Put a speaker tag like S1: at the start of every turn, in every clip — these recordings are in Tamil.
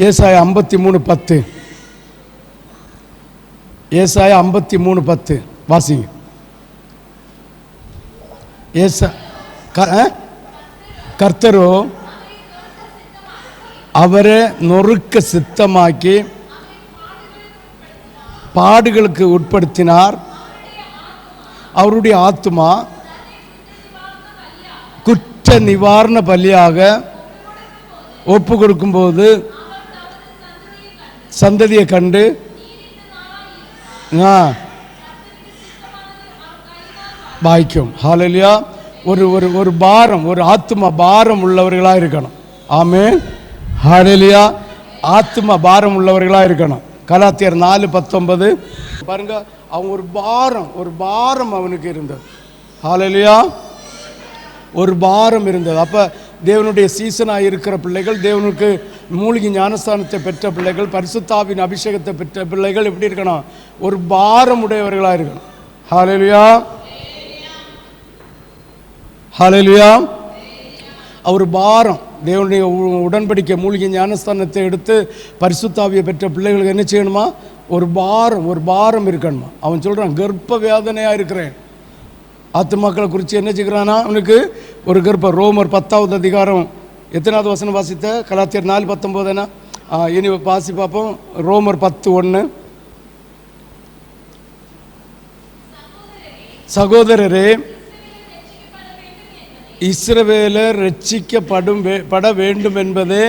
S1: ஏசாயா 53:10. ஏசாயா 53:10 வாசிங்க. கர்த்தரோ அவரை நொறுக்க சித்தமாக்கி பாடுகளுக்கு உட்படுத்தினார். அவருடைய ஆத்துமா குற்ற நிவாரண பலியாக ஒப்பு கொடுக்கும்போது சந்ததியை கண்டு பாய்க்கும். ஹல்லேலூயா. ஒரு பாரம், ஒரு ஆத்துமா பாரம் உள்ளவர்களாக இருக்கணும். ஆமென். ஹல்லேலூயா. ஆத்துமா பாரம் உள்ளவர்களாக இருக்கணும். கலாத்தியர் 4:19 பாருங்க. அவங்க ஒரு பாரம் அவனுக்கு இருந்தது. ஹல்லேலூயா. ஒரு பாரம் இருந்தது. அப்போ தேவனுடைய சீசனாக இருக்கிற பிள்ளைகள், தேவனுக்கு மூலிகை ஞானஸ்தானத்தை பெற்ற பிள்ளைகள், பரிசுத்தாவின் அபிஷேகத்தை பெற்ற பிள்ளைகள் எப்படி இருக்கணும்? ஒரு பாரம் உடையவர்களாக இருக்கணும். ஹல்லேலூயா. ஹல்லேலூயா. அவர் பாரம், தேவனுடைய உடன்படிக்கை மூலிகை ஞானஸ்தானத்தை எடுத்து பரிசுத்தாவியை பெற்ற பிள்ளைகளுக்கு என்ன செய்யணுமா? ஒரு பாரம் இருக்கணுமா? அவன் சொல்கிறான், கர்ப்ப வேதனையாக இருக்கிறேன். ஆத்துமாக்களை குறித்து என்ன செய்கிறானா? அவனுக்கு ஒரு கர்ப்பம். ரோமர் 10வது அதிகாரம் எத்தனாவது வசனம் வாசித்த? கலாத்தியர் 4:19. இனி வாசி பார்ப்போம். ரோமர் 10:1. சகோதரரே, இஸ்ரவேலர் ரட்சிக்கப்பட வேண்டும் என்பதே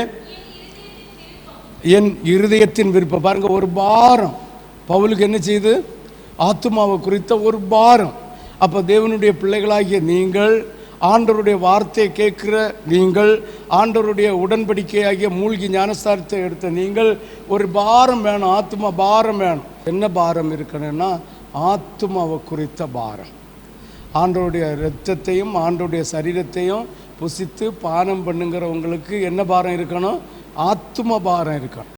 S1: என் இருதயத்தின் விருப்பம். பாருங்க, ஒரு பாரம் பவுலுக்கு என்ன செய்யுது? ஆத்துமாவை குறித்த ஒரு பாரம். அப்போ தேவனுடைய பிள்ளைகளாகிய நீங்கள், ஆண்டவருடைய வார்த்தையை கேட்குற நீங்கள், ஆண்டவருடைய உடன்படிக்கையாகிய மூழ்கி ஞானஸ்தானத்தை எடுத்த நீங்கள், ஒரு பாரம் வேணும். ஆத்துமா பாரம் வேணும். என்ன பாரம் இருக்கணும்னா, ஆத்துமாவை குறித்த பாரம். ஆண்டவருடைய இரத்தத்தையும் ஆண்டவருடைய சரீரத்தையும் புசித்து பானம் பண்ணுங்கிறவங்களுக்கு என்ன பாரம் இருக்கணும்? ஆத்தும பாரம் இருக்கணும்.